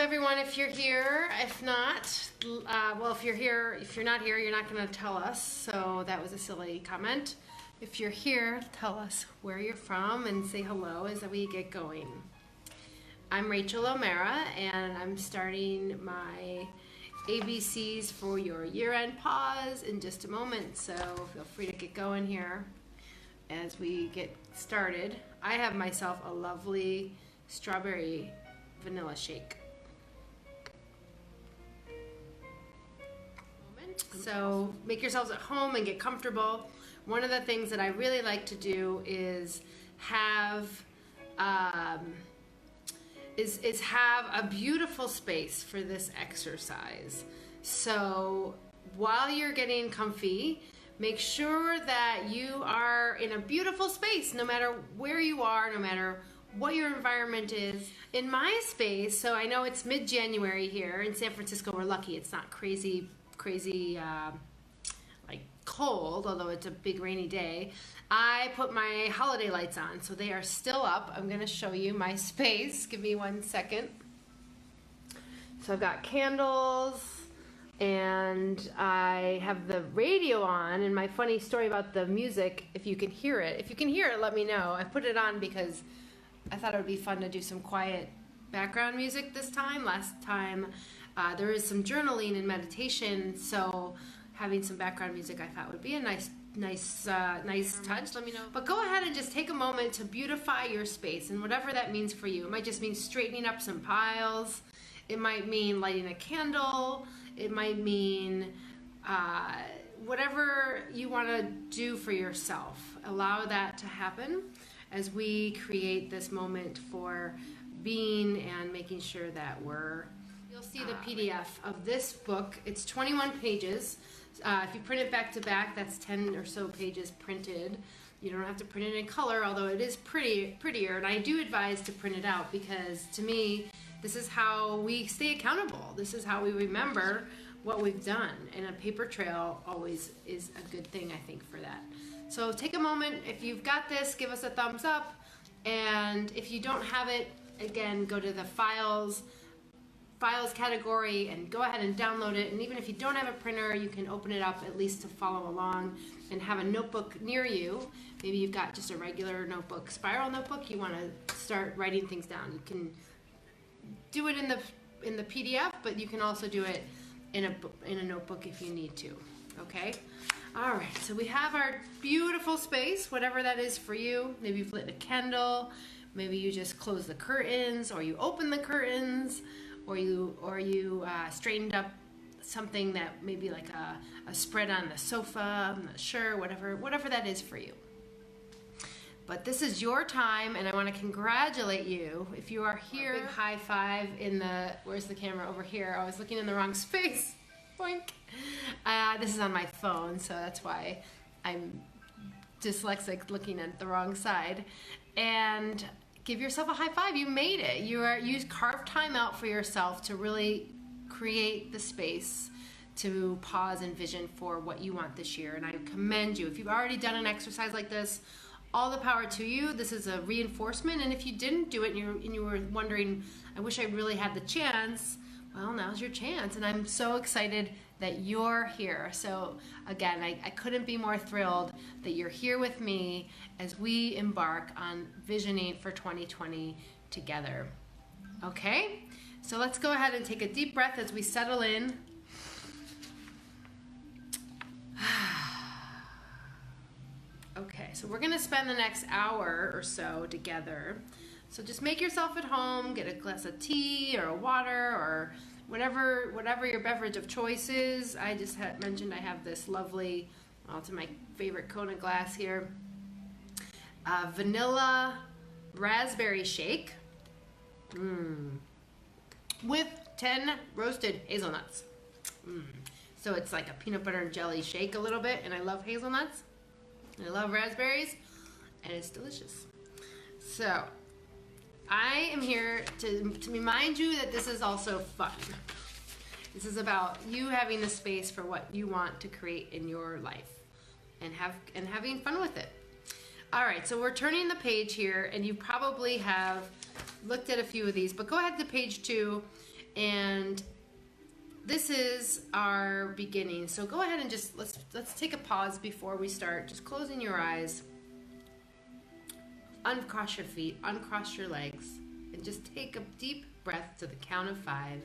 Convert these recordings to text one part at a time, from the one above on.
everyone, if you're here. If not, well, if you're here, if you're not here, you're not going to tell us. So that was a silly comment. If you're here, tell us where you're from and say hello as we get going. I'm Rachel O'Mara, and I'm starting my ABCs for your year-end pause in just a moment. So feel free to get going here as we get started. I have myself a lovely strawberry vanilla shake. So make yourselves at home and get comfortable. One of the things that I really like to do is have have a beautiful space for this exercise. So while you're getting comfy, make sure that you are in a beautiful space, no matter where you are, no matter what your environment is. In my space, so I know it's mid-January here in San Francisco. We're lucky it's not crazy like cold, although it's a big rainy day. I put my holiday lights on, so they are still up. I'm gonna show you my space. Give me 1 second. So I've got candles, and I have the radio on, and my funny story about the music, if you can hear it, let me know. I put it on because I thought it would be fun to do some quiet background music this time. Last time there is some journaling and meditation, so having some background music I thought would be a nice touch. Let me know. But go ahead and just take a moment to beautify your space, and whatever that means for you. It might just mean straightening up some piles. It might mean lighting a candle. It might mean whatever you want to do for yourself. Allow that to happen as we create this moment for being and making sure that you'll see the PDF of this book. It's 21 pages. If you print it back to back, that's 10 or so pages printed. You don't have to print it in color, although it is prettier. And I do advise to print it out because, to me, this is how we stay accountable. This is how we remember what we've done. And a paper trail always is a good thing, I think, for that. So take a moment. If you've got this, give us a thumbs up. And if you don't have it, again, go to the files category and go ahead and download it. And even if you don't have a printer, you can open it up at least to follow along and have a notebook near you. Maybe you've got just a regular notebook, spiral notebook. You want to start writing things down. You can do it in the PDF, but you can also do it in a notebook if you need to. Okay? All right, so we have our beautiful space, whatever that is for you. Maybe you've lit a candle, maybe you just close the curtains, or you open the curtains, or you straightened up something that maybe like a spread on the sofa. I'm not sure, whatever that is for you. But this is your time, and I want to congratulate you if you are here. Big high five where's the camera? Over here. I was looking in the wrong space. Boink. This is on my phone, so that's why I'm dyslexic, looking at the wrong side. And give yourself a high five. You made it. You carved time out for yourself to really create the space to pause and vision for what you want this year. And I commend you. If you've already done an exercise like this, all the power to you. This is a reinforcement. And if you didn't do it and you were wondering, I wish I really had the chance, well, now's your chance. And I'm so excited that you're here. So again, I couldn't be more thrilled that you're here with me as we embark on visioning for 2020 together. Okay? So let's go ahead and take a deep breath as we settle in. Okay, so we're gonna spend the next hour or so together. So just make yourself at home, get a glass of tea or a water or whatever your beverage of choice is. I just mentioned I have this lovely, well, it's my favorite Kona glass here, vanilla raspberry shake with 10 roasted hazelnuts. So it's like a peanut butter and jelly shake a little bit, and I love hazelnuts. I love raspberries, and it's delicious. So I am here to remind you that this is also fun. This is about you having the space for what you want to create in your life and having fun with it. All right, so we're turning the page here, and you probably have looked at a few of these, but go ahead to page 2 And this is our beginning. So go ahead and just let's take a pause before we start. Just closing your eyes. Uncross your feet, uncross your legs, and just take a deep breath to the count of 5.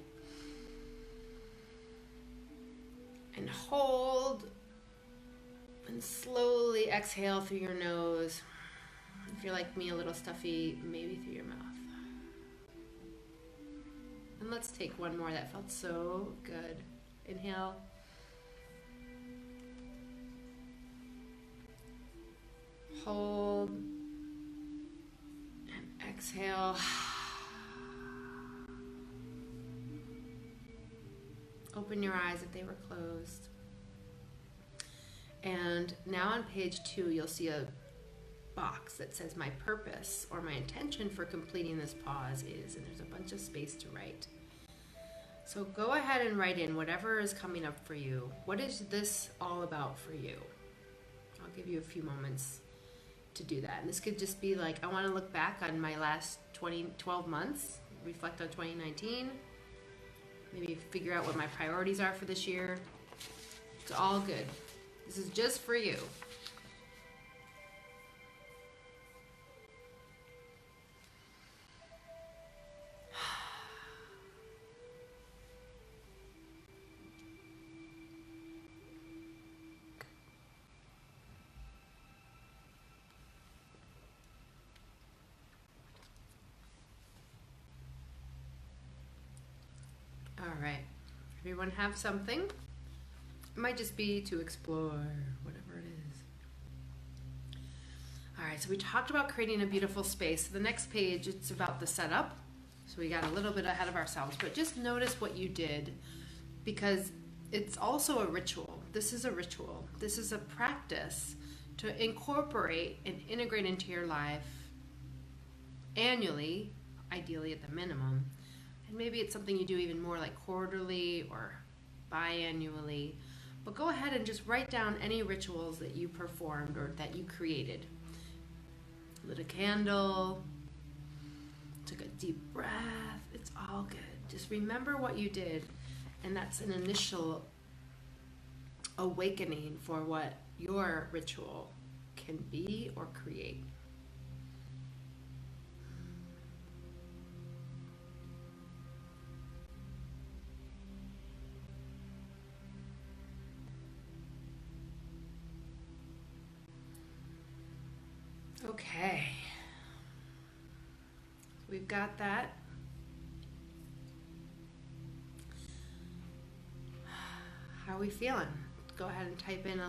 And hold, and slowly exhale through your nose. If you're like me, a little stuffy, maybe through your mouth. And let's take one more. That felt so good. Inhale. Hold. And exhale. Open your eyes if they were closed. And now on page 2, you'll see a box that says my purpose or my intention for completing this pause is, and there's a bunch of space to write. So go ahead and write in whatever is coming up for you. What is this all about for you? I'll give you a few moments to do that. And this could just be like, I want to look back on my last 12 months, reflect on 2019, maybe figure out what my priorities are for this year. It's all good. This is just for you. All right. Everyone have something? It might just be to explore, whatever it is. All right, so we talked about creating a beautiful space. The next page, it's about the setup. So we got a little bit ahead of ourselves, but just notice what you did, because it's also a ritual. This is a ritual. This is a practice to incorporate and integrate into your life annually, ideally at the minimum. And maybe it's something you do even more like quarterly or biannually. But go ahead and just write down any rituals that you performed or that you created. Lit a candle, took a deep breath. It's all good. Just remember what you did, and that's an initial awakening for what your ritual can be or create. Okay, we've got that. How are we feeling? Go ahead and type in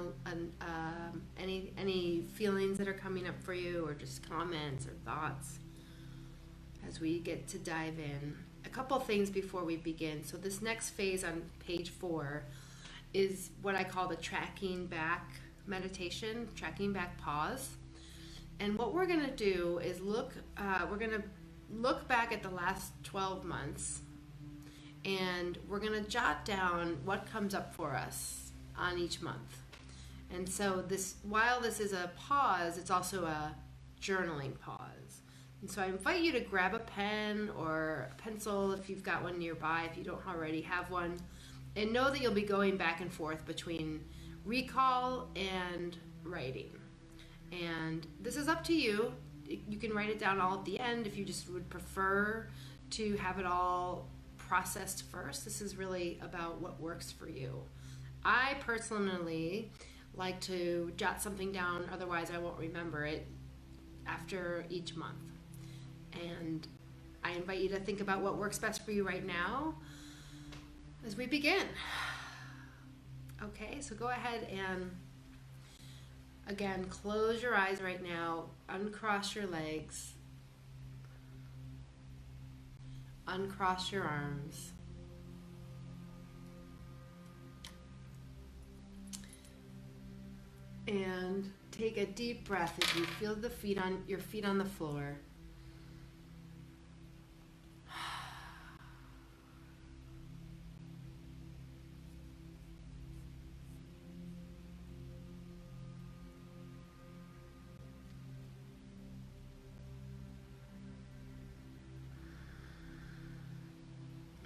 any feelings that are coming up for you, or just comments or thoughts as we get to dive in. A couple things before we begin. So this next phase on page 4 is what I call the tracking back meditation, tracking back pause. And what we're going to do is we're going to look back at the last 12 months, and we're going to jot down what comes up for us on each month. And so while this is a pause, it's also a journaling pause. And so I invite you to grab a pen or a pencil if you've got one nearby, if you don't already have one, and know that you'll be going back and forth between recall and writing. And this is up to you. You can write it down all at the end if you just would prefer to have it all processed first. This is really about what works for you. I personally like to jot something down, otherwise I won't remember it after each month. And I invite you to think about what works best for you right now as we begin. Okay, so go ahead and again, close your eyes right now, uncross your legs, uncross your arms, and take a deep breath as you feel your feet on the floor.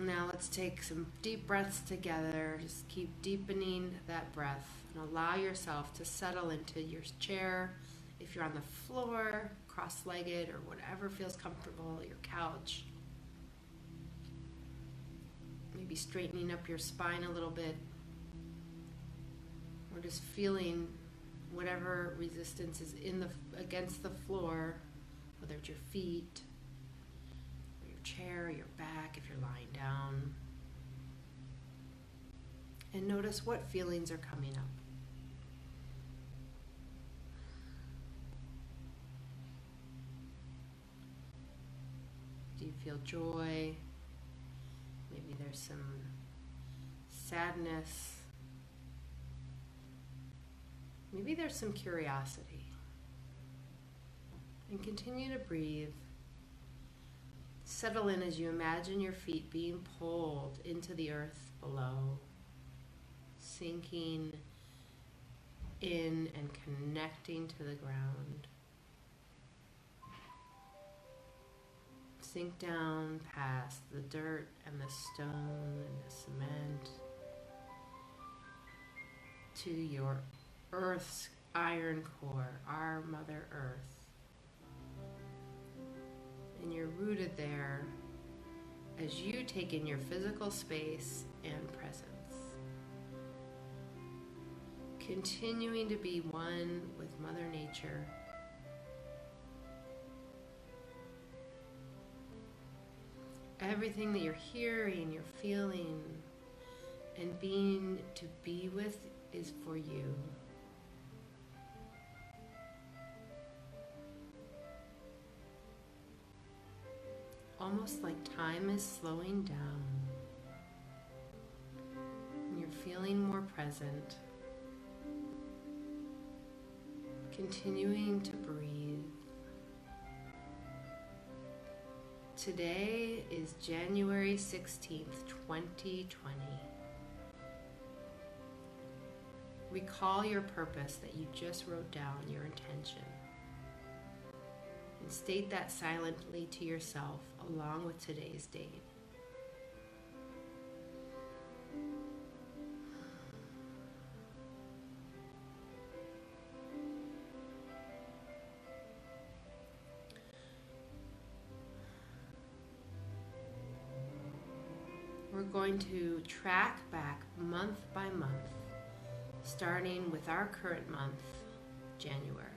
Now let's take some deep breaths together. Just keep deepening that breath and allow yourself to settle into your chair. If you're on the floor, cross-legged, or whatever feels comfortable, your couch. Maybe straightening up your spine a little bit. Or just feeling whatever resistance is against the floor, whether it's your feet, or your chair, or your back if you're lying down. And notice what feelings are coming up. Do you feel joy? Maybe there's some sadness. Maybe there's some curiosity. And continue to breathe. Settle in as you imagine your feet being pulled into the earth below, sinking in and connecting to the ground. Sink down past the dirt and the stone and the cement to your Earth's iron core, our Mother Earth. And you're rooted there as you take in your physical space and presence. Continuing to be one with Mother Nature. Everything that you're hearing, you're feeling, and being to be with is for you. Almost like time is slowing down. And you're feeling more present. Continuing to breathe. Today is January 16th, 2020. Recall your purpose that you just wrote down, your intention. And state that silently to yourself along with today's date. We're going to track back month by month, starting with our current month, January.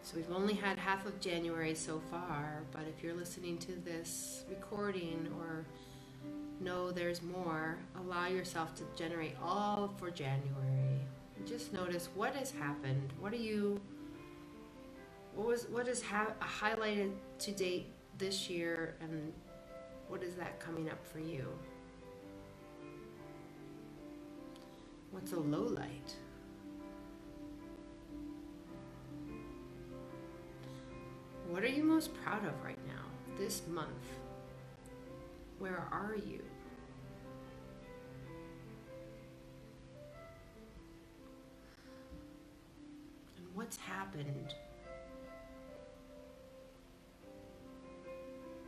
So we've only had half of January so far, but if you're listening to this recording or know there's more, allow yourself to generate all for January. And just notice what has happened. What is highlighted to date this year, and what is that coming up for you? What's a low light? What are you most proud of right now, this month? Where are you? And what's happened?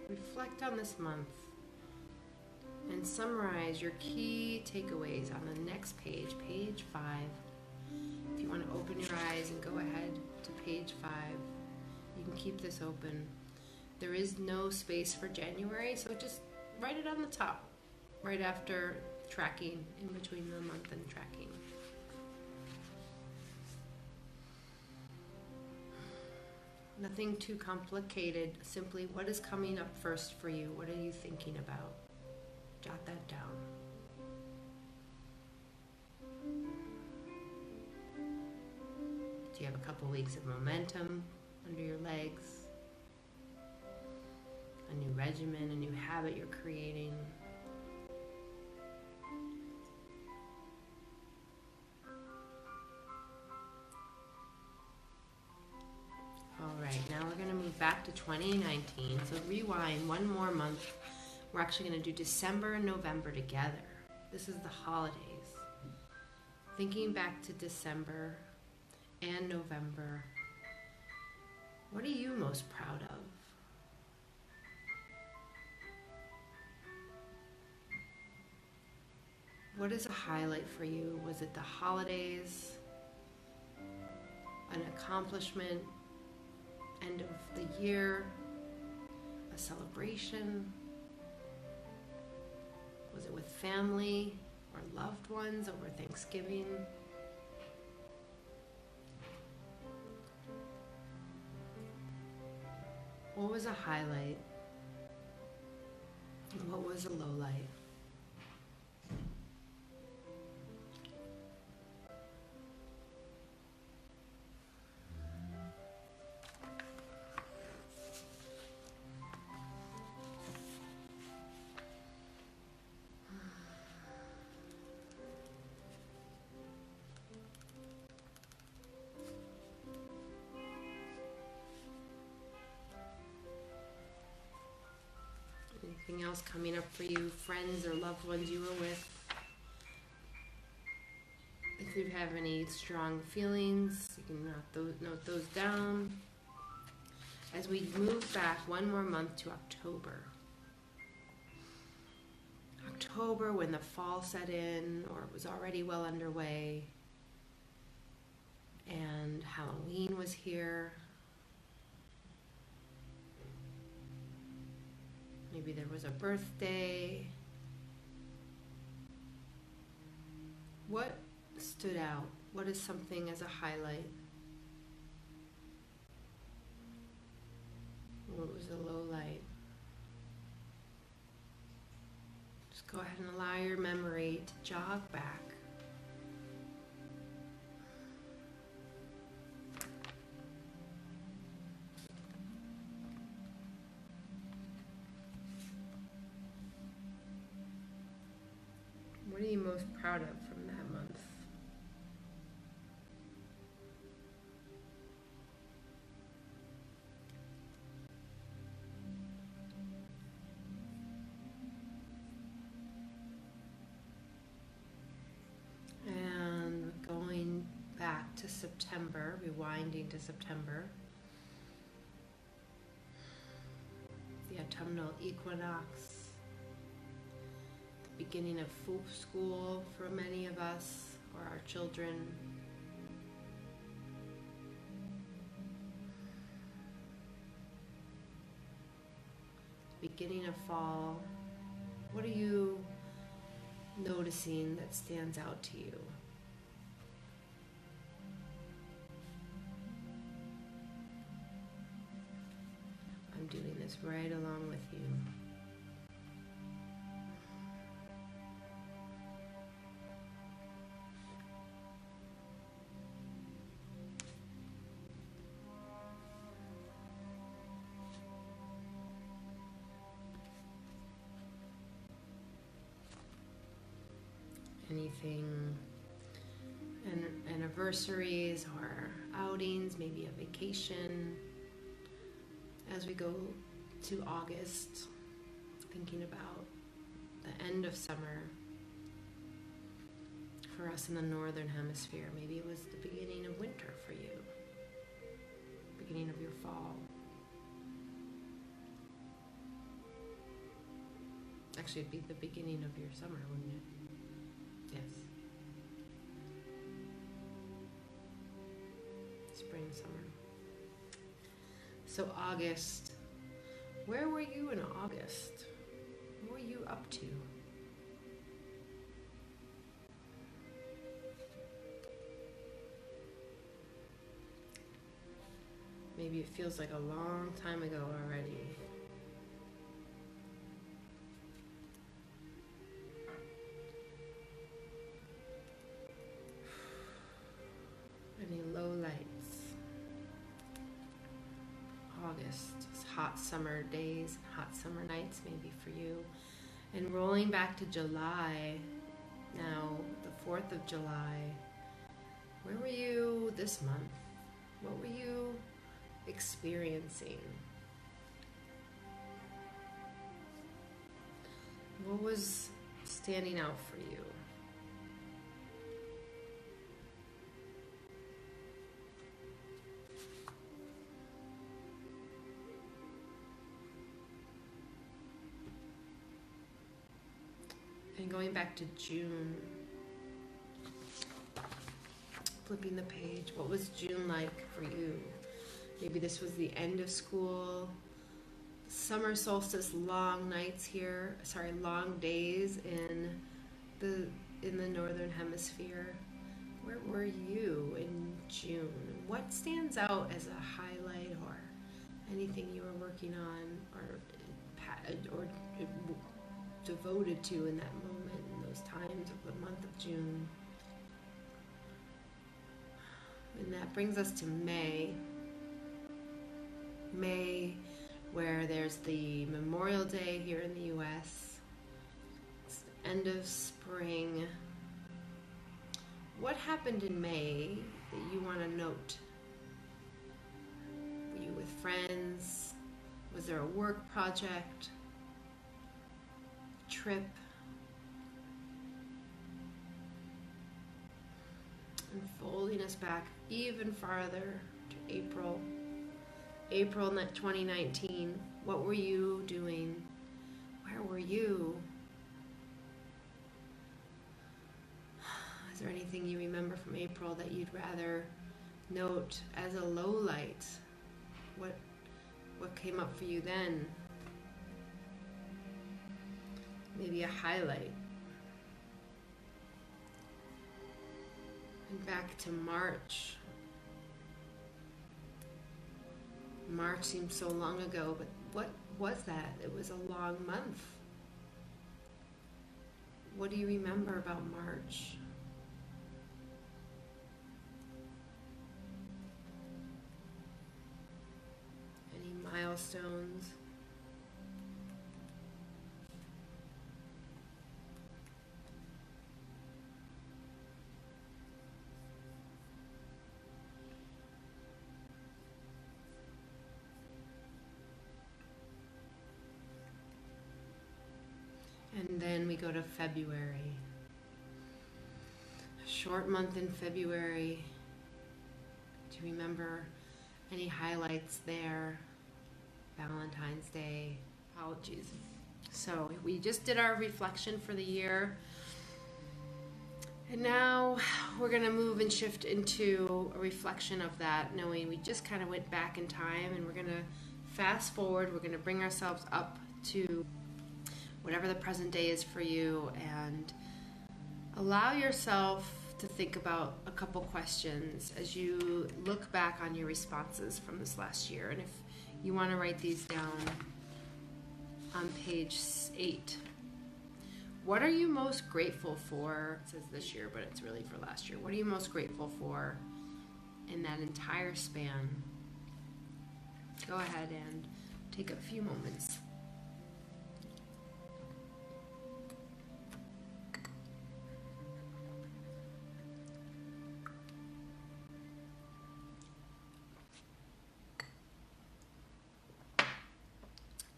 Reflect on this month and summarize your key takeaways on the next page, page 5. If you want to open your eyes and go ahead to page 5, you can keep this open. There is no space for January, so just write it on the top, right after tracking, in between the month and tracking. Nothing too complicated, simply what is coming up first for you? What are you thinking about? Jot that down. Do you have a couple weeks of momentum under your legs? A new regimen, a new habit you're creating? Alright, now we're going to move back to 2019. So rewind one more month. We're actually going to do December and November together. This is the holidays. Thinking back to December and November, what are you most proud of? What is a highlight for you? Was it the holidays? An accomplishment? End of the year? A celebration? Was it with family or loved ones over Thanksgiving? What was a highlight? And what was a low light? Anything else coming up for you, friends or loved ones you were with? If you have any strong feelings, you can note those down. As we move back one more month to October. October, when the fall set in, or it was already well underway, and Halloween was here. Maybe there was a birthday. What stood out? What is something as a highlight? What was a low light? Just go ahead and allow your memory to jog back. What are you most proud of from that month? And going back to September, rewinding to September, the autumnal equinox, beginning of school for many of us or our children. Beginning of fall. What are you noticing that stands out to you? I'm doing this right along with you. Anything, anniversaries or outings, maybe a vacation. As we go to August, thinking about the end of summer for us in the northern hemisphere. Maybe it was the beginning of winter for you, beginning of your fall. Actually, it'd be the beginning of your summer, wouldn't it? Yes. Spring, summer. So August, where were you in August? What were you up to? Maybe it feels like a long time ago already. Any low lights? August, hot summer days, hot summer nights maybe for you. And rolling back to July, now the 4th of July, where were you this month? What were you experiencing? What was standing out for you? And going back to June, flipping the page, what was June like for you? Maybe this was the end of school, summer solstice, long nights here, long days in the northern hemisphere. Where were you in June? What stands out as a highlight or anything you were working on or devoted to in that moment, in those times of the month of June? And that brings us to May. May, where there's the Memorial Day here in the U.S. It's the end of spring. What happened in May that you want to note? Were you with friends? Was there a work project? Trip? And folding us back even farther to April. April 2019. What were you doing? Where were you? Is there anything you remember from April that you'd rather note as a low light? What came up for you then? Maybe a highlight. And back to March. March seems so long ago, but what was that? It was a long month. What do you remember about March? Any milestones? And then we go to February. A short month in February. Do you remember any highlights there? Valentine's Day. Apologies. So we just did our reflection for the year. And now we're going to move and shift into a reflection of that, knowing we just kind of went back in time, and we're going to fast forward. We're going to bring ourselves up to whatever the present day is for you, and allow yourself to think about a couple questions as you look back on your responses from this last year. And if you want to write these down on page 8. What are you most grateful for? It says this year, but it's really for last year. What are you most grateful for in that entire span? Go ahead and take a few moments.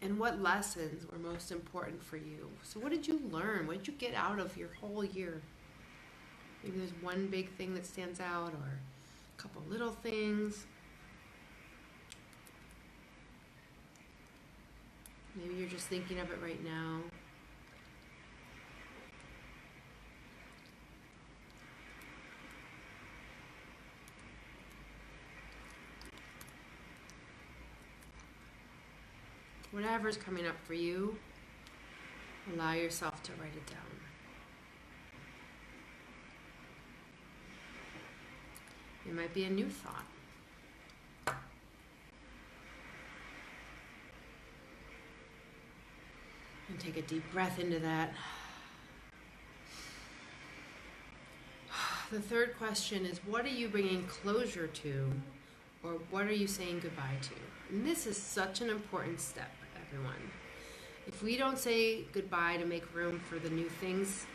And what lessons were most important for you? So what did you learn? What did you get out of your whole year? Maybe there's one big thing that stands out, or a couple little things. Maybe you're just thinking of it right now. Whatever's coming up for you, allow yourself to write it down. It might be a new thought. And take a deep breath into that. The third question is, what are you bringing closure to, or what are you saying goodbye to? And this is such an important step, everyone. If we don't say goodbye to make room for the new things,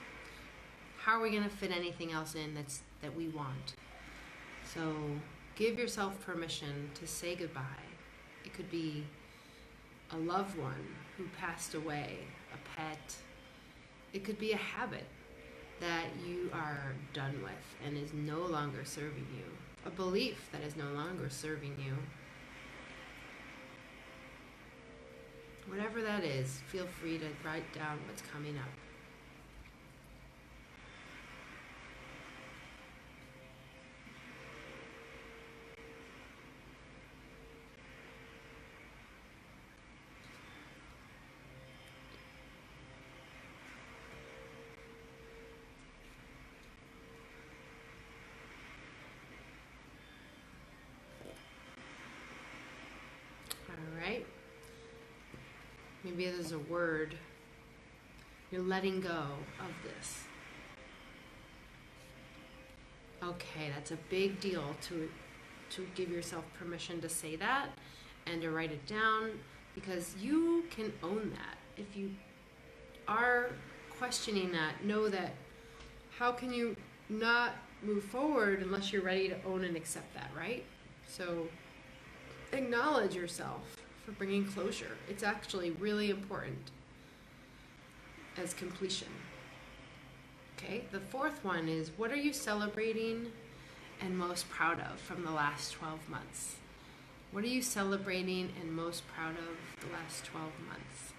how are we going to fit anything else in that we want? So give yourself permission to say goodbye. It could be a loved one who passed away, a pet. It could be a habit that you are done with and is no longer serving you. A belief that is no longer serving you. Whatever that is, feel free to write down what's coming up. Maybe there's a word. You're letting go of this. Okay, that's a big deal to give yourself permission to say that and to write it down, because you can own that. If you are questioning that, know that how can you not move forward unless you're ready to own and accept that, right? So acknowledge yourself for bringing closure. It's actually really important as completion. Okay, the fourth one is, what are you celebrating and most proud of from the last 12 months? What are you celebrating and most proud of the last 12 months?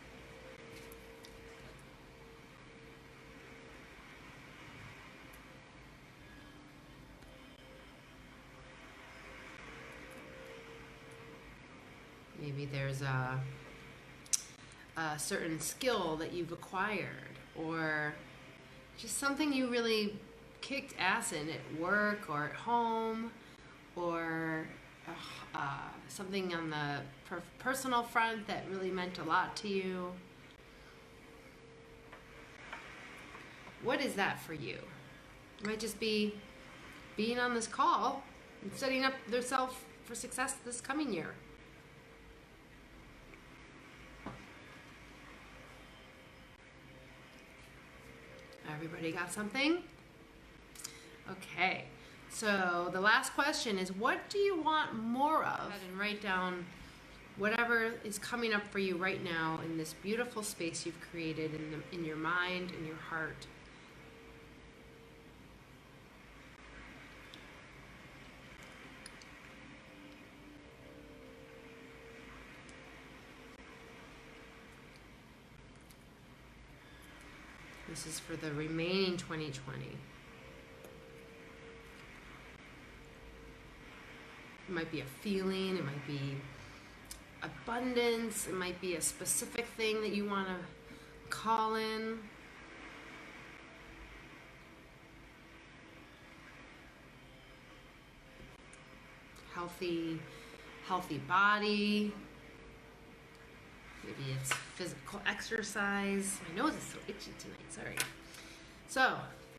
Maybe there's a certain skill that you've acquired, or just something you really kicked ass in at work or at home, or something on the personal front that really meant a lot to you. What is that for you? It might just be being on this call and setting up yourself for success this coming year. Everybody got something? Okay, so the last question is, what do you want more of? And write down whatever is coming up for you right now in this beautiful space you've created in your mind and your heart. This is for the remaining 2020. It might be a feeling, it might be abundance, it might be a specific thing that you want to call in. Healthy body. Maybe it's physical exercise. My nose is so itchy tonight, sorry. So,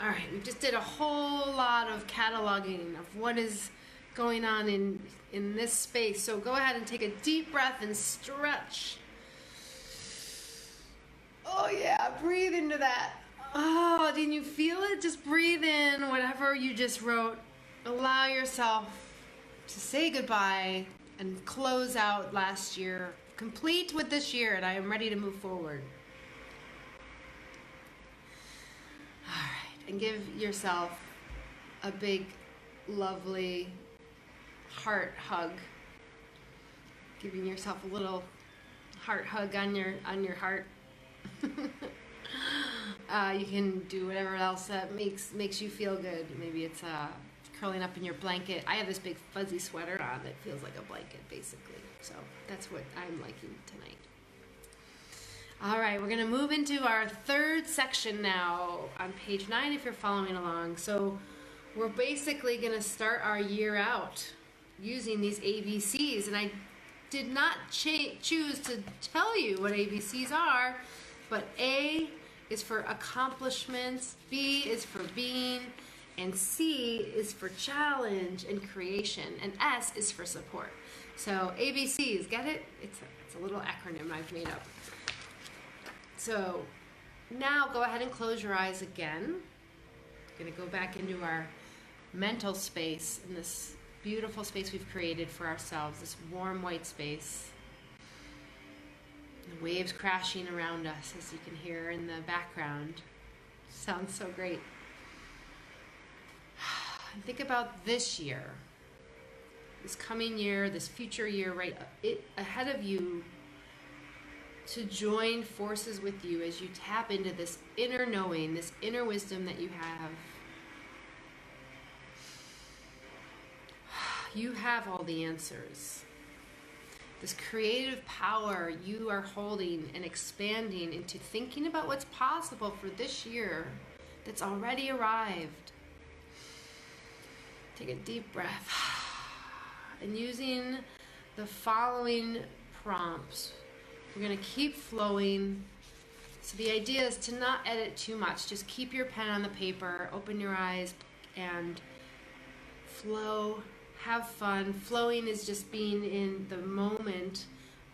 all right, we just did a whole lot of cataloging of what is going on in this space. So go ahead and take a deep breath and stretch. Oh yeah, breathe into that. Oh, didn't you feel it? Just breathe in whatever you just wrote. Allow yourself to say goodbye and close out last year. Complete with this year, and I am ready to move forward. All right, and give yourself a big, lovely heart hug. Giving yourself a little heart hug on your heart. You can do whatever else that makes you feel good. Maybe it's curling up in your blanket. I have this big fuzzy sweater on that feels like a blanket, basically. So that's what I'm liking tonight. All right, we're going to move into our third section now on page 9 if you're following along. So we're basically going to start our year out using these ABCs. And I did not choose to tell you what ABCs are, but A is for accomplishments, B is for being, and C is for challenge and creation, and S is for support. So ABCs, get it? It's a little acronym I've made up. So now go ahead and close your eyes again. We're going to go back into our mental space, in this beautiful space we've created for ourselves, this warm white space. The waves crashing around us, as you can hear in the background. Sounds so great. And think about this year, this coming year, this future year right ahead of you, to join forces with you as you tap into this inner knowing, this inner wisdom that you have. You have all the answers. This creative power you are holding and expanding into thinking about what's possible for this year that's already arrived. Take a deep breath. And using the following prompts, We're going to keep flowing. So the idea is to not edit too much. Just keep your pen on the paper, open your eyes, and flow. Have fun. Flowing is just being in the moment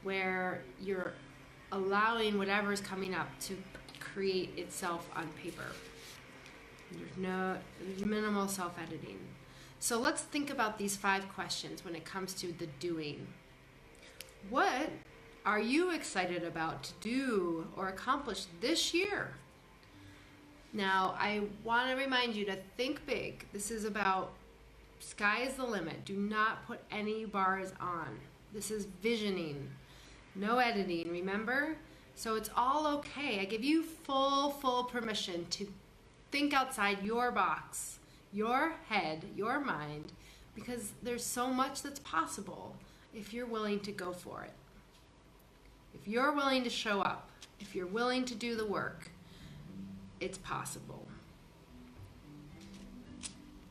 where you're allowing whatever is coming up to create itself on paper. There's minimal self-editing. So let's think about these 5 questions when it comes to the doing. What are you excited about to do or accomplish this year? Now, I want to remind you to think big. This is about sky is the limit. Do not put any bars on. This is visioning. No editing, remember? So it's all okay. I give you full permission to think outside your box, your head, your mind, because there's so much that's possible if you're willing to go for it. If you're willing to show up, if you're willing to do the work, it's possible.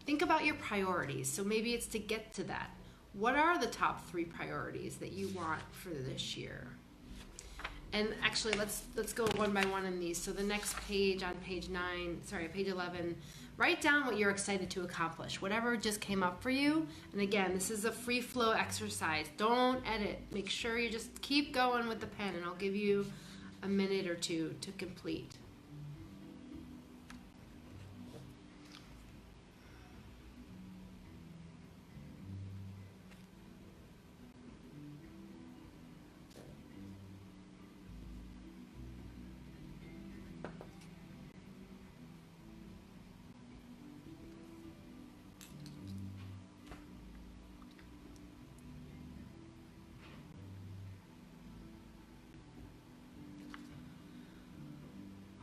Think about your priorities. So maybe it's to get to that. What are the top 3 priorities that you want for this year? And actually, let's go one by one in these. So the next page on page 11, write down what you're excited to accomplish, whatever just came up for you. And again, this is a free flow exercise. Don't edit. Make sure you just keep going with the pen, and I'll give you a minute or 2 to complete.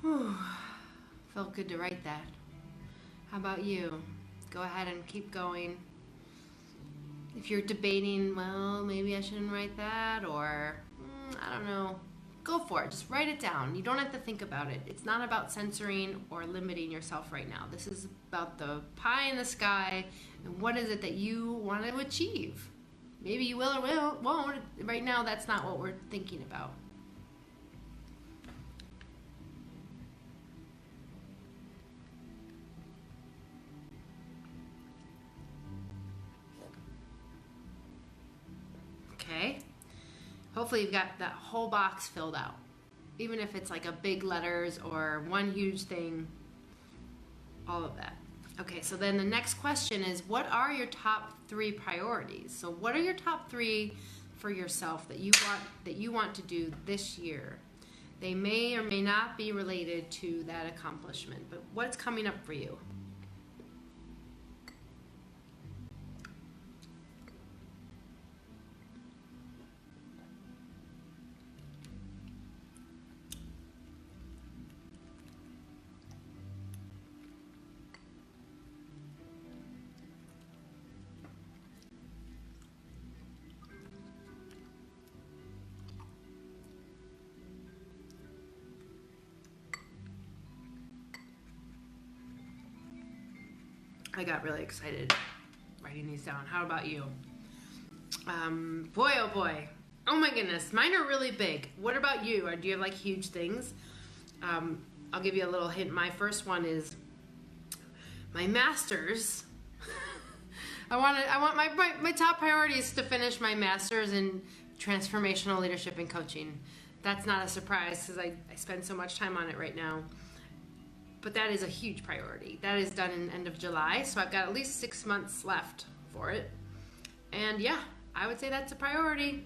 Whew. Felt good to write that. How about you? Go ahead and keep going. If you're debating, well, maybe I shouldn't write that, or I don't know, go for it. Just write it down. You don't have to think about it. It's not about censoring or limiting yourself right now. This is about the pie in the sky, and what is it that you want to achieve? Maybe you will or won't. Right now, that's not what we're thinking about. Okay, hopefully you've got that whole box filled out, even if it's like a big letters or one huge thing, all of that. Okay, so then the next question is, what are your top 3 priorities? So what are your top 3 for yourself that you want to do this year? They may or may not be related to that accomplishment, but what's coming up for you? I got really excited writing these down. How about you? Boy, oh boy. Oh my goodness, mine are really big. What about you? Or do you have like huge things? I'll give you a little hint. My first one is my master's. I want my top priority is to finish my master's in transformational leadership and coaching. That's not a surprise because I spend so much time on it right now. But that is a huge priority. That is done in the end of July, so I've got at least 6 months left for it. And yeah, I would say that's a priority.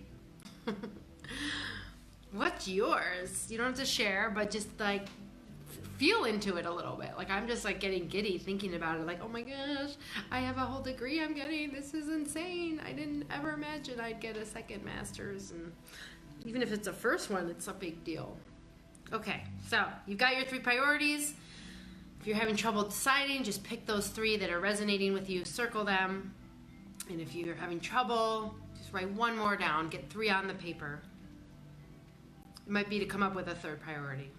What's yours? You don't have to share, but just like feel into it a little bit. Like I'm just like getting giddy thinking about it. Like, oh my gosh, I have a whole degree I'm getting. This is insane. I didn't ever imagine I'd get a second master's. And even if it's a first one, it's a big deal. Okay, so you've got your 3 priorities. If you're having trouble deciding, just pick those 3 that are resonating with you, circle them. And if you're having trouble, just write 1 more down, get 3 on the paper. It might be to come up with a 3rd priority.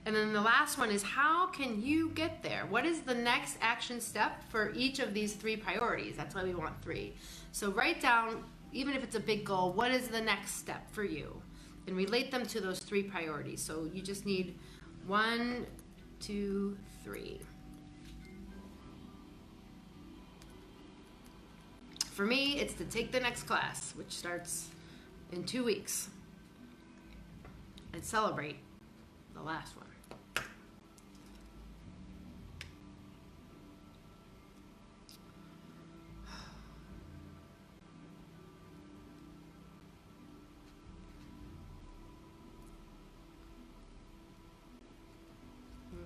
And then the last one is, how can you get there? What is the next action step for each of these 3 priorities? That's why we want 3. So write down, even if it's a big goal, what is the next step for you? and relate them to those 3 priorities. So you just need 1, 2, 3. For me, it's to take the next class, which starts in 2 weeks, and celebrate the last one.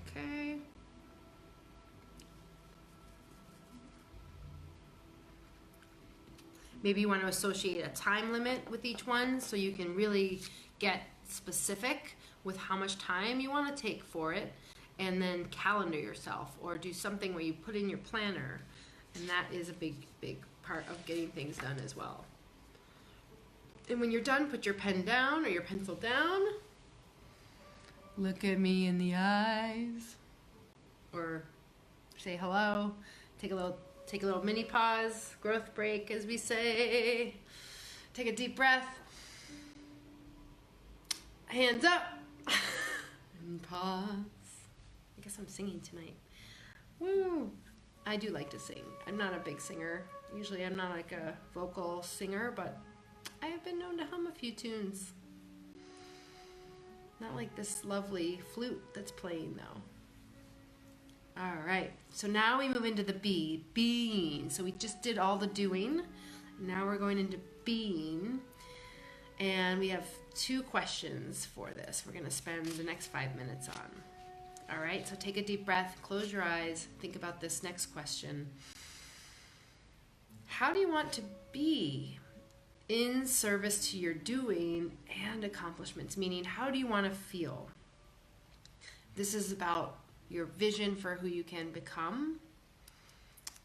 Okay. Maybe you want to associate a time limit with each one so you can really get specific with how much time you want to take for it, and then calendar yourself or do something where you put in your planner, and that is a big part of getting things done as well. And when you're done, put your pen down or your pencil down. Look at me in the eyes, or say hello. Take a little mini pause, growth break, as we say. Take a deep breath. Hands up. And pause. I guess I'm singing tonight. Woo! I do like to sing. I'm not a big singer. Usually I'm not like a vocal singer, but I have been known to hum a few tunes. Not like this lovely flute that's playing though. All right, so now we move into the B, being. So we just did all the doing. Now we're going into being. And we have 2 questions for this. We're gonna spend the next 5 minutes on. All right, so take a deep breath, close your eyes, think about this next question. How do you want to be in service to your doing and accomplishments? Meaning, how do you want to feel? This is about your vision for who you can become,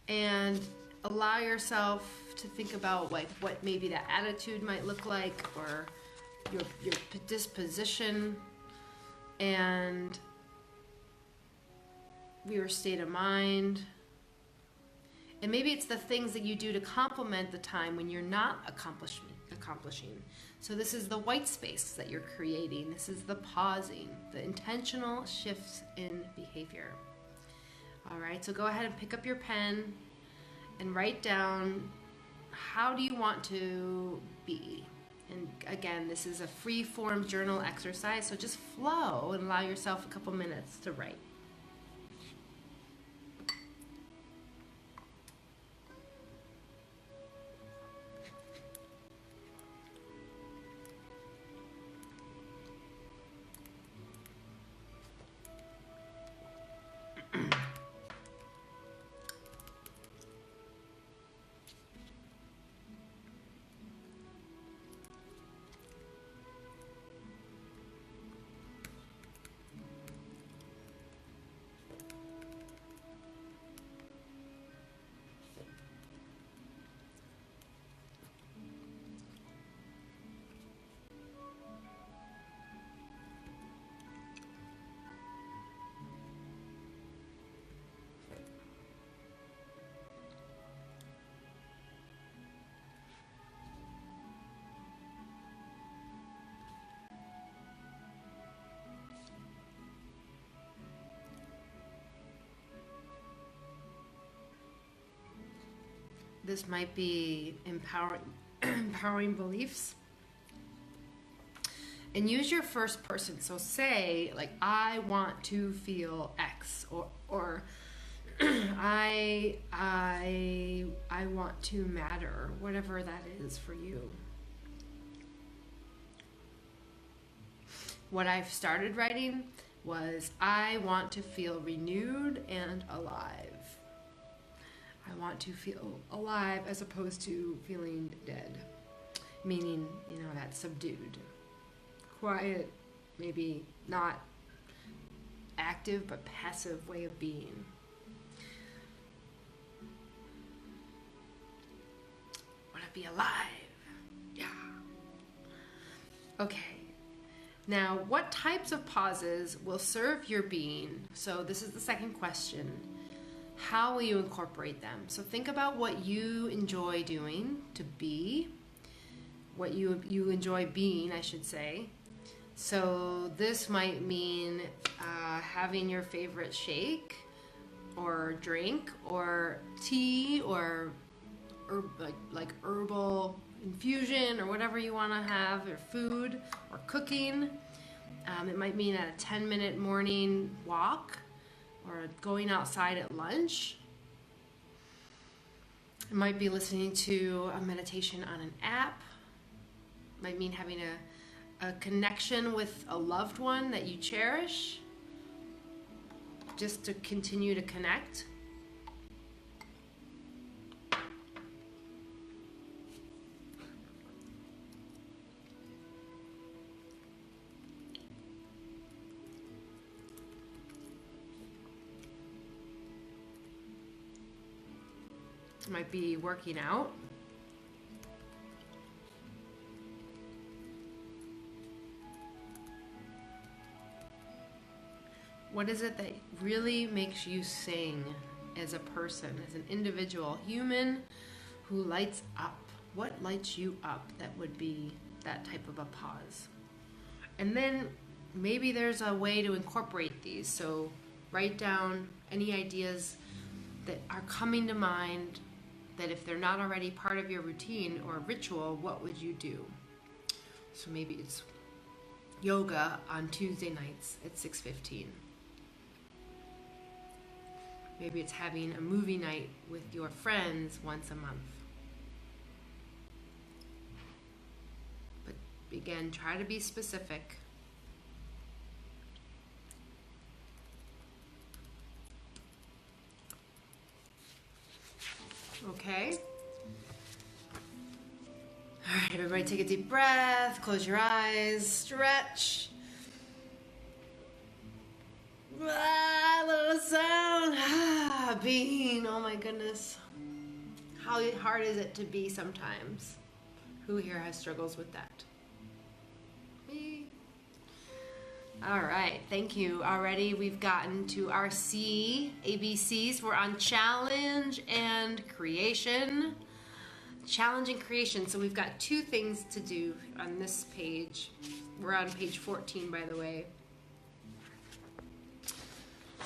and allow yourself to think about like what maybe that attitude might look like, or your disposition and your state of mind. And maybe it's the things that you do to complement the time when you're not accomplishing. So this is the white space that you're creating. This is the pausing, the intentional shifts in behavior. All right, so go ahead and pick up your pen and write down, how do you want to be? And again, this is a free form journal exercise, so just flow and allow yourself a couple minutes to write. This might be empowering beliefs. And use your first person. So say, like, I want to feel X, or I want to matter, whatever that is for you. What I've started writing was, I want to feel renewed and alive. I want to feel alive as opposed to feeling dead. Meaning, that subdued, quiet, maybe not active, but passive way of being. Want to be alive. Yeah. Okay. Now, what types of pauses will serve your being? So this is the second question. How will you incorporate them? So think about what you enjoy doing to be, what you enjoy being, I should say, So this might mean having your favorite shake or drink or tea or like herbal infusion or whatever you want to have, or food or cooking. It might mean a 10-minute morning walk or going outside at lunch. It might be listening to a meditation on an app. It might mean having a connection with a loved one that you cherish, just to continue to connect. It might be working out. What is it that really makes you sing as a person, as an individual, human who lights up? What lights you up that would be that type of a pause? And then maybe there's a way to incorporate these. So write down any ideas that are coming to mind, that if they're not already part of your routine or ritual, what would you do? So maybe it's yoga on Tuesday nights at 6:15. Maybe it's having a movie night with your friends once a month. But again, try to be specific. Okay? All right, everybody take a deep breath, close your eyes, stretch. Little sound. Being, oh my goodness. How hard is it to be sometimes? Who here has struggles with that? Me. All right, thank you. Already we've gotten to our C, ABCs. We're on challenge and creation. Challenge and creation. So we've got two things to do on this page. We're on page 14, by the way.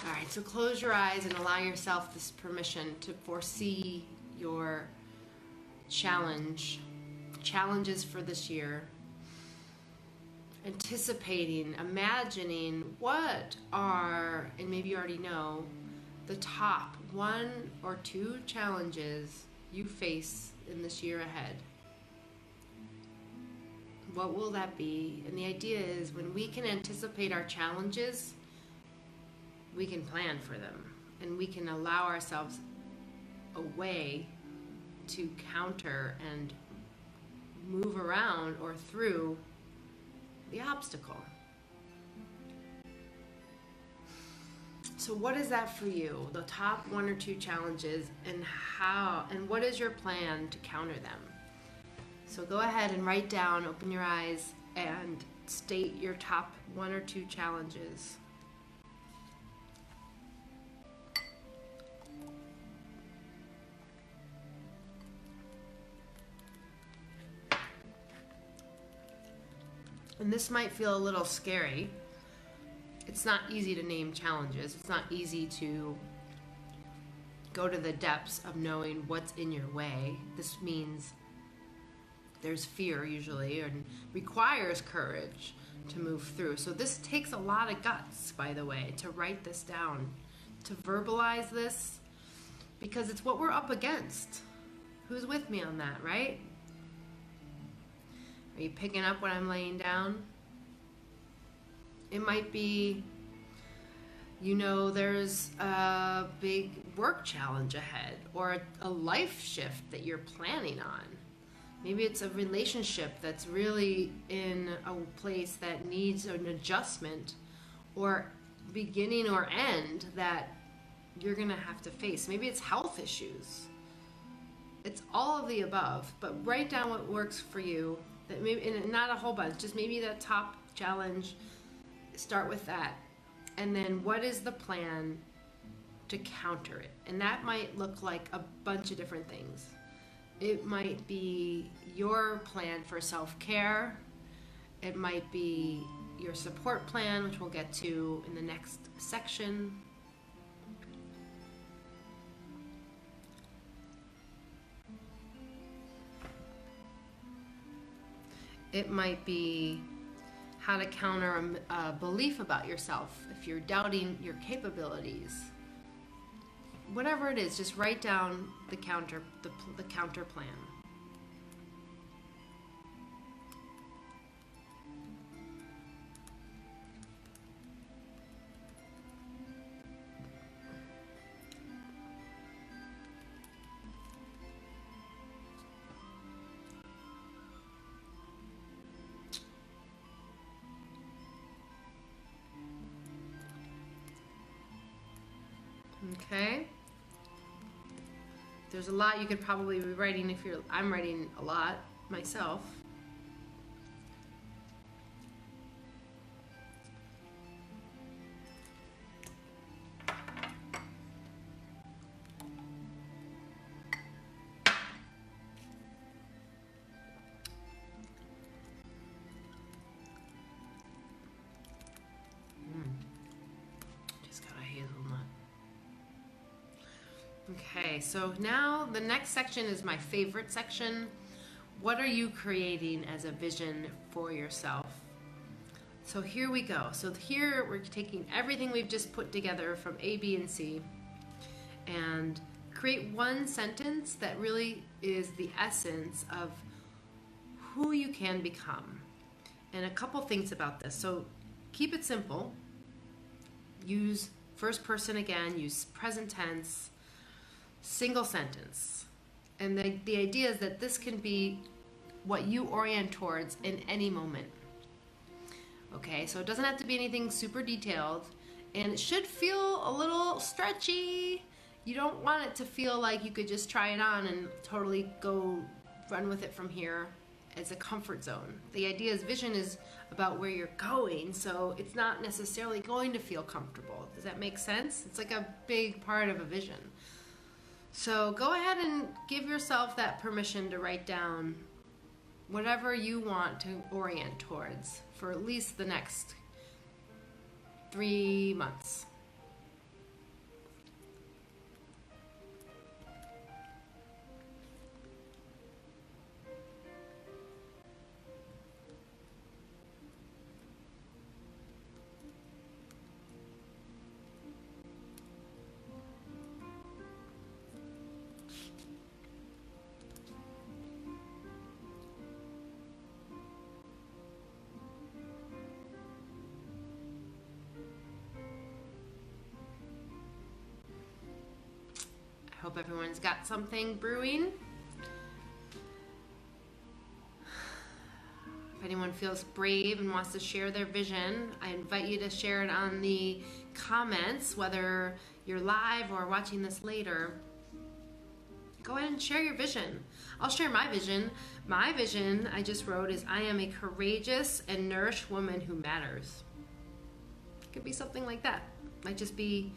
All right, so close your eyes and allow yourself this permission to foresee your challenges for this year. Anticipating, imagining what are, and maybe you already know, the top 1 or 2 challenges you face in this year ahead. What will that be? And the idea is, when we can anticipate our challenges, we can plan for them, and we can allow ourselves a way to counter and move around or through the obstacle. So what is that for you? The top 1 or 2 challenges, and how, and what is your plan to counter them? So go ahead and write down, open your eyes, and state your top 1 or 2 challenges. And this might feel a little scary. It's not easy to name challenges. It's not easy to go to the depths of knowing what's in your way. This means there's fear usually, and requires courage to move through. So this takes a lot of guts, by the way, to write this down, to verbalize this, because it's what we're up against. Who's with me on that, right? Are you picking up what I'm laying down? It might be, there's a big work challenge ahead, or a life shift that you're planning on. Maybe it's a relationship that's really in a place that needs an adjustment, or beginning or end that you're gonna have to face. Maybe it's health issues. It's all of the above, but write down what works for you. That maybe, and not a whole bunch, just maybe that top challenge. Start with that, and then what is the plan to counter it? And that might look like a bunch of different things. It might be your plan for self-care. It might be your support plan, which we'll get to in the next section. It might be how to counter a belief about yourself if you're doubting your capabilities. Whatever it is, just write down the counter plan. Okay. There's a lot you could probably be writing if you're, I'm writing a lot myself. Just got a hazelnut. Okay, so now the next section is my favorite section. What are you creating as a vision for yourself? So here we go. So here we're taking everything we've just put together from A, B, and C and create one sentence that really is the essence of who you can become. And a couple things about this. So keep it simple. Use first person again, use present tense, single sentence. And the idea is that this can be what you orient towards in any moment. Okay, so it doesn't have to be anything super detailed, and it should feel a little stretchy. You don't want it to feel like you could just try it on and totally go run with it from here as a comfort zone. The idea is vision is about where you're going, so it's not necessarily going to feel comfortable. Does that make sense? It's like a big part of a vision. So go ahead and give yourself that permission to write down whatever you want to orient towards for at least the next 3 months. Hope everyone's got something brewing. If anyone feels brave and wants to share their vision, I invite you to share it on the comments, whether you're live or watching this later. Go ahead and share your vision. I'll share my vision. My vision I just wrote is I am a courageous and nourished woman who matters. It could be something like that. Might just be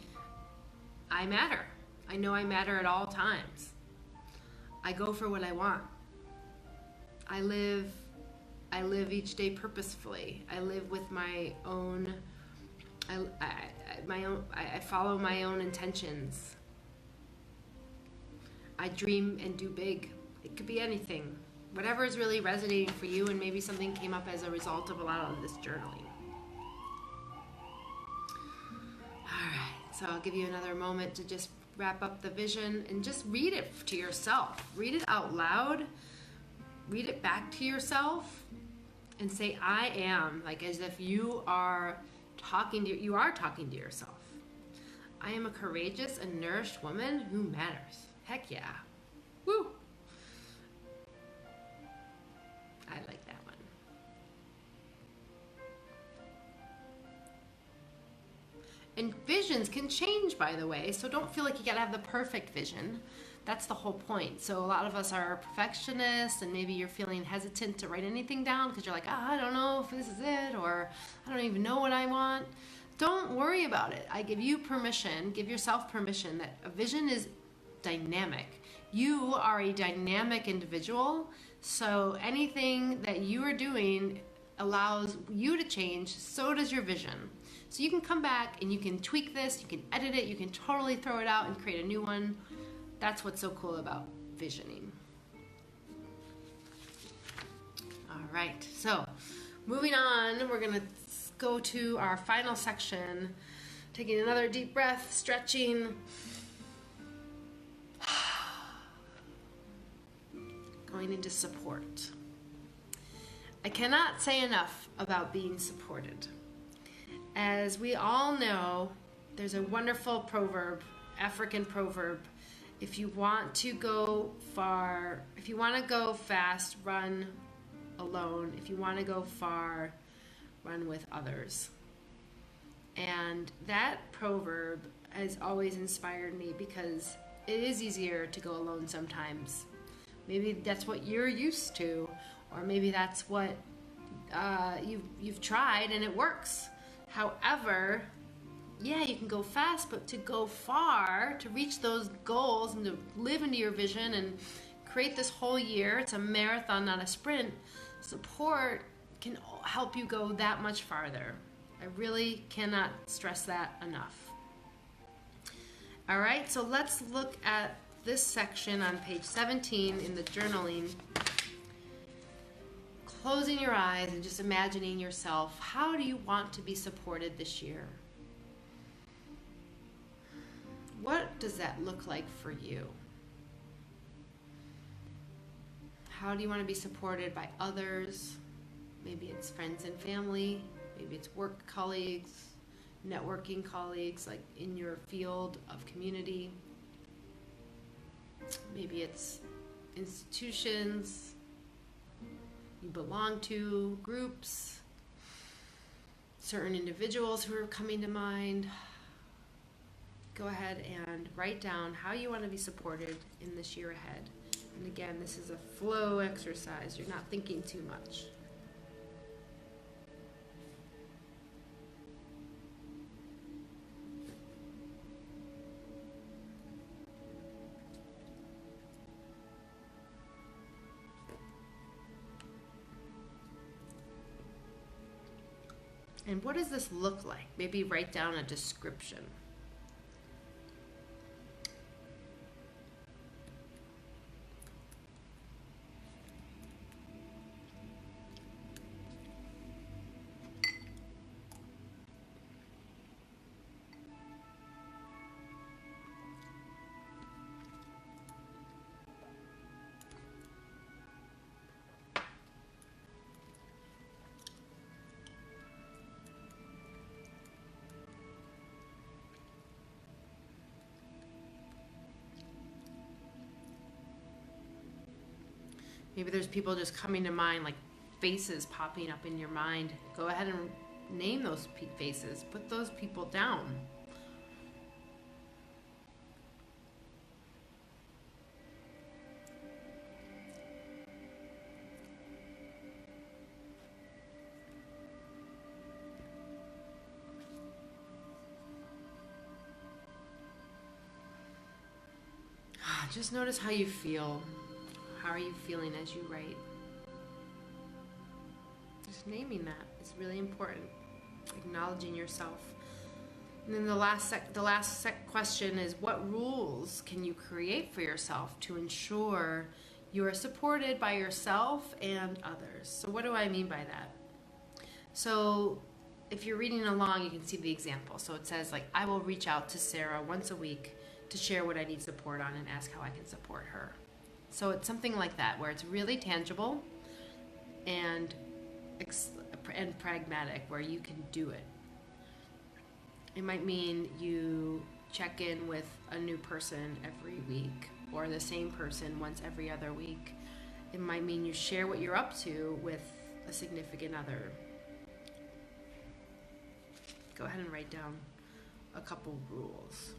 I matter. I know I matter at all times. I go for what I want. I live each day purposefully. I live with my own, I follow my own intentions. I dream and do big. It could be anything. Whatever is really resonating for you, and maybe something came up as a result of a lot of this journaling. All right, so I'll give you another moment to just wrap up the vision and just read it to yourself. Read it out loud. Read it back to yourself and say, I am, like as if you are talking to yourself. I am a courageous and nourished woman who matters. Heck yeah. Woo. I like that one. And visions can change, by the way, so don't feel like you gotta have the perfect vision. That's the whole point. So a lot of us are perfectionists, and maybe you're feeling hesitant to write anything down because you're like, I don't know if this is it, or I don't even know what I want. Don't worry about it. I give you permission, give yourself permission that a vision is dynamic. You are a dynamic individual, so anything that you are doing allows you to change, so does your vision. So you can come back and you can tweak this, you can edit it, you can totally throw it out and create a new one. That's what's so cool about visioning. All right, so moving on, we're gonna go to our final section. Taking another deep breath, stretching. Going into support. I cannot say enough about being supported. As we all know, there's a wonderful proverb, African proverb. If you want to go far, if you want to go fast, run alone. If you want to go far, run with others. And that proverb has always inspired me because it is easier to go alone sometimes. Maybe that's what you're used to, or maybe that's what you've tried and it works. However, yeah, you can go fast, but to go far, to reach those goals and to live into your vision and create this whole year, it's a marathon, not a sprint. Support can help you go that much farther. I really cannot stress that enough. All right, so let's look at this section on page 17 in the journaling. Closing your eyes and just imagining yourself. How do you want to be supported this year? What does that look like for you? How do you want to be supported by others? Maybe it's friends and family. Maybe it's work colleagues, networking colleagues, like in your field of community. Maybe it's institutions you belong to, groups, certain individuals who are coming to mind. Go ahead and write down how you want to be supported in this year ahead. And again, this is a flow exercise. You're not thinking too much. And what does this look like? Maybe write down a description. Maybe there's people just coming to mind, like faces popping up in your mind. Go ahead and name those faces. Put those people down. Just notice how you feel. How are you feeling as you write? Just naming that is really important. Acknowledging yourself. And then the last question is, what rules can you create for yourself to ensure you are supported by yourself and others? So what do I mean by that? So if you're reading along, you can see the example. So it says, like, I will reach out to Sarah once a week to share what I need support on and ask how I can support her. So it's something like that, where it's really tangible and pragmatic, where you can do it. It might mean you check in with a new person every week, or the same person once every other week. It might mean you share what you're up to with a significant other. Go ahead and write down a couple rules.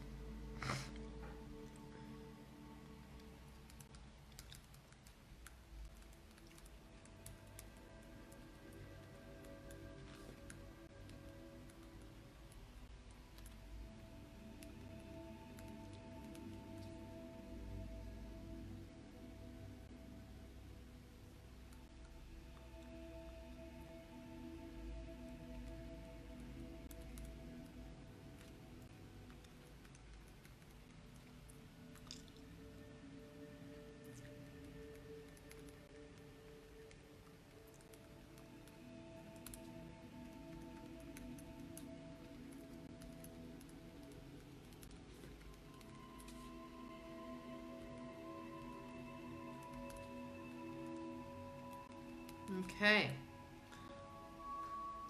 Okay.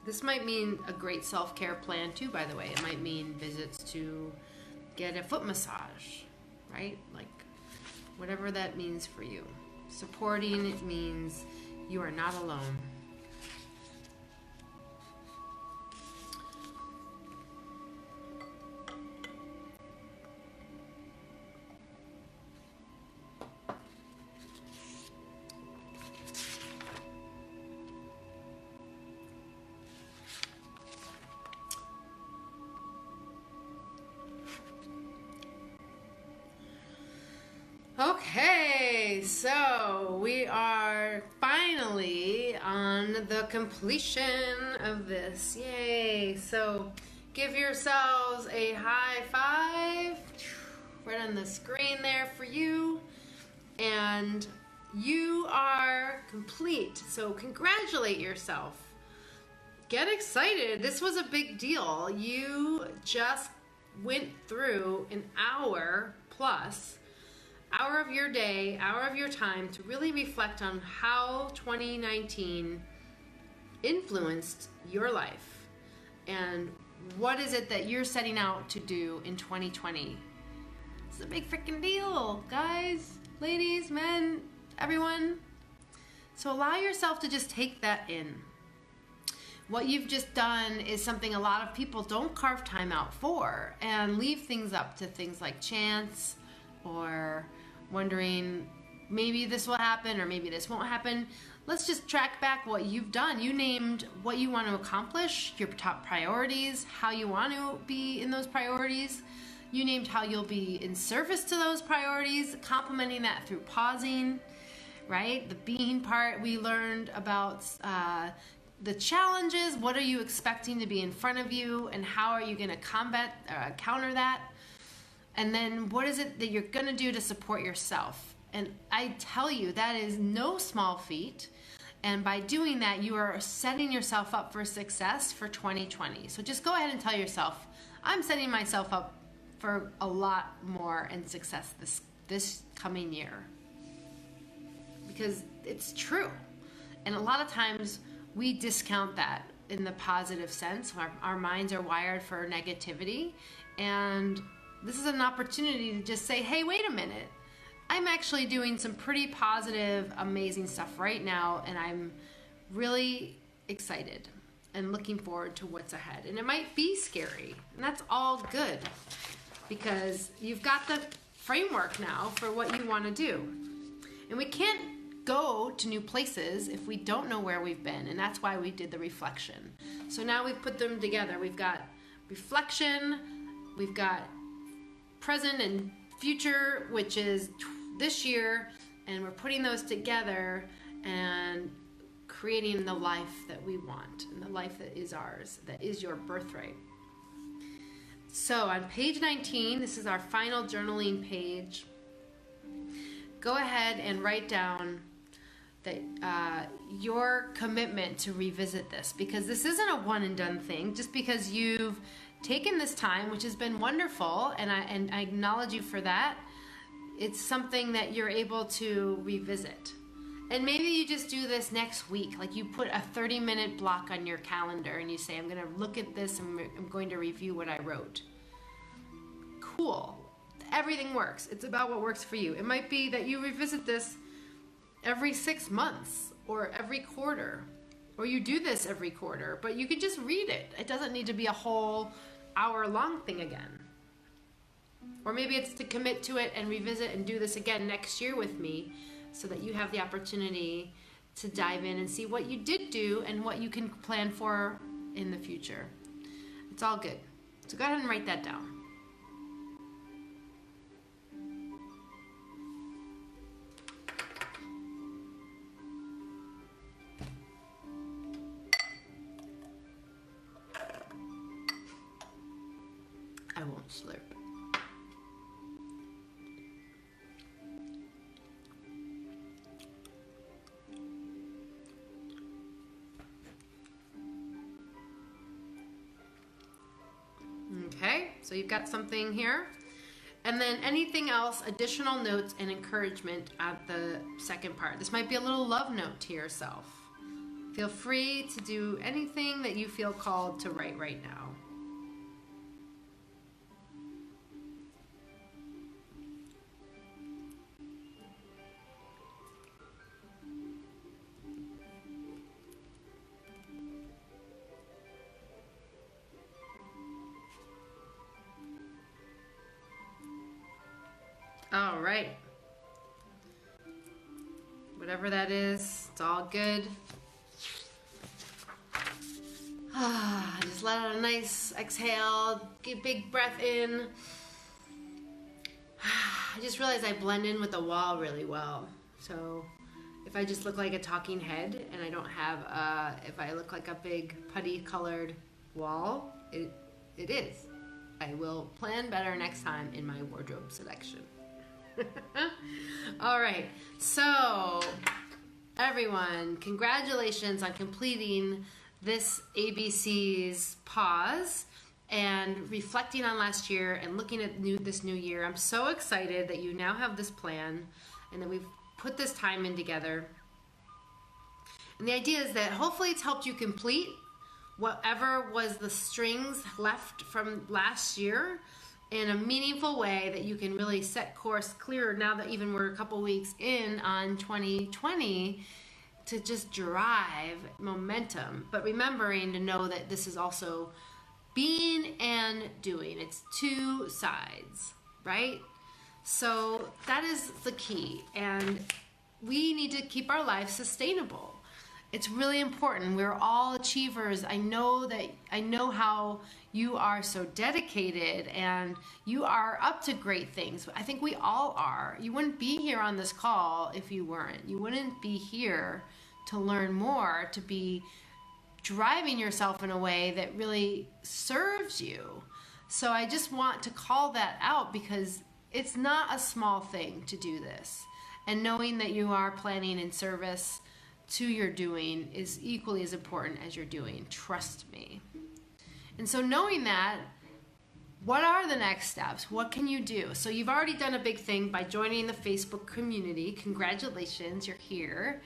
This might mean a great self-care plan too, by the way. It might mean visits to get a foot massage, right? Like whatever that means for you. Supporting it means you are not alone. Okay, so we are finally on the completion of this. Yay! So give yourselves a high five right on the screen there for you. And you are complete. So congratulate yourself. Get excited. This was a big deal. You just went through an hour plus. Hour of your day, hour of your time to really reflect on how 2019 influenced your life and what is it that you're setting out to do in 2020. It's a big freaking deal, guys, ladies, men, everyone. So allow yourself to just take that in. What you've just done is something a lot of people don't carve time out for and leave things up to things like chance or wondering maybe this will happen or maybe this won't happen. Let's just track back what you've done. You named what you want to accomplish, your top priorities, how you want to be in those priorities. You named how you'll be in service to those priorities, complementing that through pausing, right? The being part, we learned about the challenges. What are you expecting to be in front of you and how are you going to counter that? And then what is it that you're going to do to support yourself? And I tell you, that is no small feat. And by doing that, you are setting yourself up for success for 2020. So just go ahead and tell yourself, I'm setting myself up for a lot more and success this coming year. Because it's true. And a lot of times we discount that in the positive sense. Our minds are wired for negativity. And this is an opportunity to just say, hey, wait a minute. I'm actually doing some pretty positive, amazing stuff right now, and I'm really excited and looking forward to what's ahead. And it might be scary, and that's all good because you've got the framework now for what you want to do. And we can't go to new places if we don't know where we've been, and that's why we did the reflection. So now we've put them together. We've got reflection, we've got present and future, which is this year, and we're putting those together and creating the life that we want and the life that is ours, that is your birthright. So on page 19, this is our final journaling page. Go ahead and write down that your commitment to revisit this, because this isn't a one and done thing. Just because you've taken this time, which has been wonderful, and I acknowledge you for that, it's something that you're able to revisit. And maybe you just do this next week, like you put a 30-minute block on your calendar and you say, I'm going to look at this and I'm going to review what I wrote. Cool. Everything works. It's about what works for you. It might be that you revisit this every 6 months or every quarter, or you do this every quarter, but you can just read it. It doesn't need to be a whole hour-long thing again. Or maybe it's to commit to it and revisit and do this again next year with me so that you have the opportunity to dive in and see what you did do and what you can plan for in the future. It's all good. So go ahead and write that down. I won't slurp. Okay, so you've got something here. And then anything else, additional notes and encouragement at the second part. This might be a little love note to yourself. Feel free to do anything that you feel called to write right now. All right. Whatever that is, it's all good. Just let out a nice exhale. Get a big breath in. I just realized I blend in with the wall really well. So if I just look like a talking head and I don't have if I look like a big putty colored wall, it is. I will plan better next time in my wardrobe selection. All right, so everyone, congratulations on completing this ABC's pause and reflecting on last year and looking at this new year. I'm so excited that you now have this plan and that we've put this time in together. And the idea is that hopefully it's helped you complete whatever was the strings left from last year in a meaningful way, that you can really set course clearer now that even we're a couple weeks in on 2020 to just drive momentum. But remembering to know that this is also being and doing. It's two sides, right? So that is the key. And we need to keep our lives sustainable. It's really important. We're all achievers. I know how you are so dedicated and you are up to great things. I think we all are. You wouldn't be here on this call if you weren't. You wouldn't be here to learn more, to be driving yourself in a way that really serves you. So I just want to call that out because it's not a small thing to do this. And knowing that you are planning in service to your doing is equally as important as your doing. Trust me. And so knowing that, what are the next steps? What can you do? So you've already done a big thing by joining the Facebook community. Congratulations, you're here.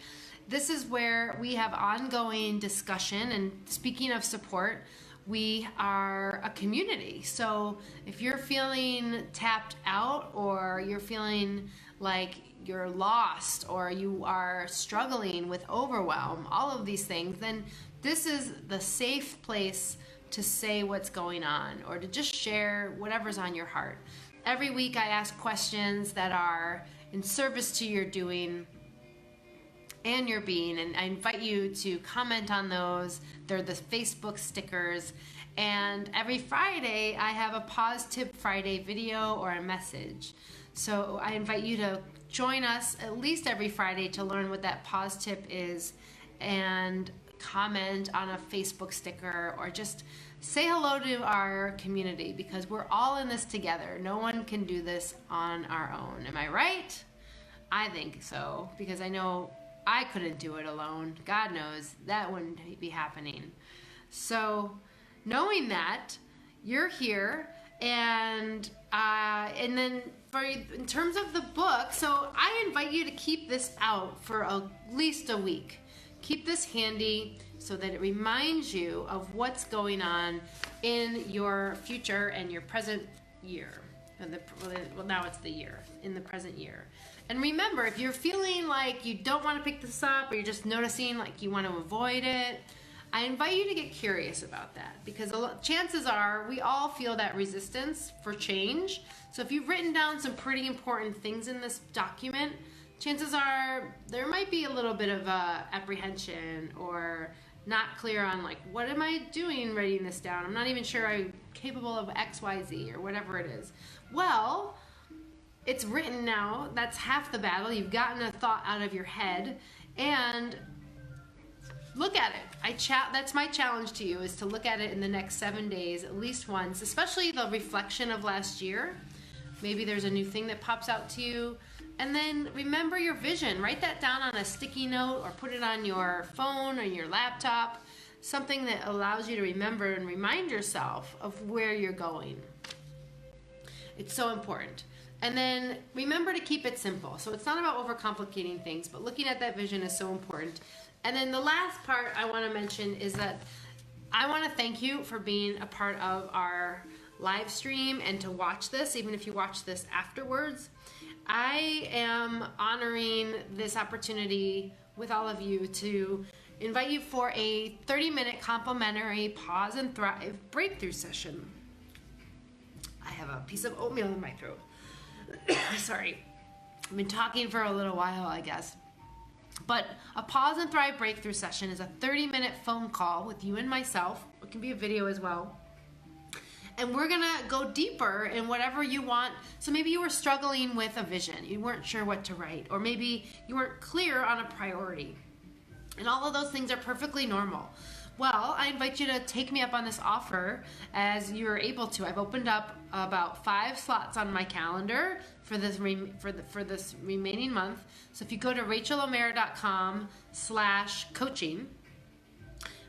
This is where we have ongoing discussion, and speaking of support, we are a community. So if you're feeling tapped out, or you're feeling like you're lost, or you are struggling with overwhelm, all of these things, then this is the safe place to say what's going on, or to just share whatever's on your heart. Every week I ask questions that are in service to your doing and your being, and I invite you to comment on those. They're the Facebook stickers. And every Friday I have a Pause Tip Friday video or a message. So I invite you to join us at least every Friday to learn what that pause tip is, and comment on a Facebook sticker, or just say hello to our community, because we're all in this together. No one can do this on our own. Am I right? I think so, because I know I couldn't do it alone. God knows that wouldn't be happening. So knowing that, you're here, and then in terms of the book, so I invite you to keep this out for at least a week. Keep this handy so that it reminds you of what's going on in your future and your present year. Well, now it's the year, in the present year. And remember, if you're feeling like you don't want to pick this up, or you're just noticing like you want to avoid it, I invite you to get curious about that, because chances are we all feel that resistance for change. So if you've written down some pretty important things in this document, chances are there might be a little bit of apprehension, or not clear on like, what am I doing writing this down? I'm not even sure I'm capable of X, Y, Z, or whatever it is. Well, it's written now. That's half the battle. You've gotten a thought out of your head, and look at it. That's my challenge to you, is to look at it in the next 7 days, at least once, especially the reflection of last year. Maybe there's a new thing that pops out to you. And then remember your vision. Write that down on a sticky note, or put it on your phone or your laptop, something that allows you to remember and remind yourself of where you're going. It's so important. And then remember to keep it simple. So it's not about overcomplicating things, but looking at that vision is so important. And then the last part I want to mention is that I want to thank you for being a part of our live stream and to watch this, even if you watch this afterwards. I am honoring this opportunity with all of you to invite you for a 30-minute complimentary Pause and Thrive breakthrough session. I have a piece of oatmeal in my throat. Sorry. I've been talking for a little while, I guess. But a Pause and Thrive breakthrough session is a 30-minute phone call with you and myself. It can be a video as well. And we're gonna go deeper in whatever you want. So maybe you were struggling with a vision. You weren't sure what to write. Or maybe you weren't clear on a priority. And all of those things are perfectly normal. Well, I invite you to take me up on this offer as you're able to. I've opened up about 5 slots on my calendar for this this remaining month. So if you go to rachelomera.com/coaching,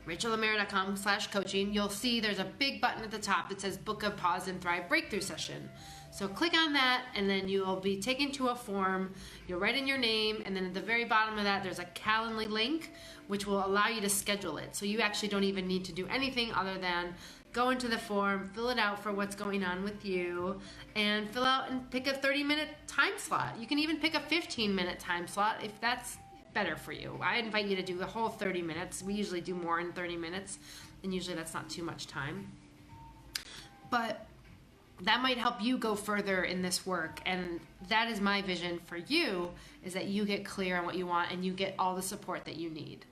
rachelomera.com/coaching, you'll see there's a big button at the top that says book a Pause and Thrive breakthrough session. So click on that and then you'll be taken to a form. You'll write in your name, and then at the very bottom of that there's a Calendly link which will allow you to schedule it. So you actually don't even need to do anything other than go into the form, fill it out for what's going on with you, and fill out and pick a 30-minute time slot. You can even pick a 15-minute time slot if that's better for you. I invite you to do the whole 30 minutes. We usually do more in 30 minutes, and usually that's not too much time. But that might help you go further in this work, and that is my vision for you, is that you get clear on what you want and you get all the support that you need.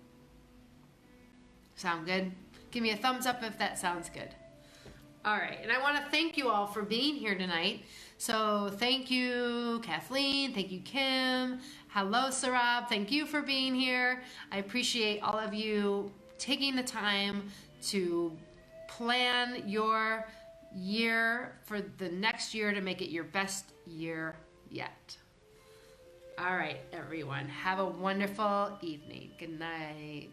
Sound good? Give me a thumbs up if that sounds good. All right, and I want to thank you all for being here tonight. So thank you, Kathleen. Thank you, Kim. Hello, Sarab. Thank you for being here. I appreciate all of you taking the time to plan your year for the next year to make it your best year yet. All right, everyone. Have a wonderful evening. Good night.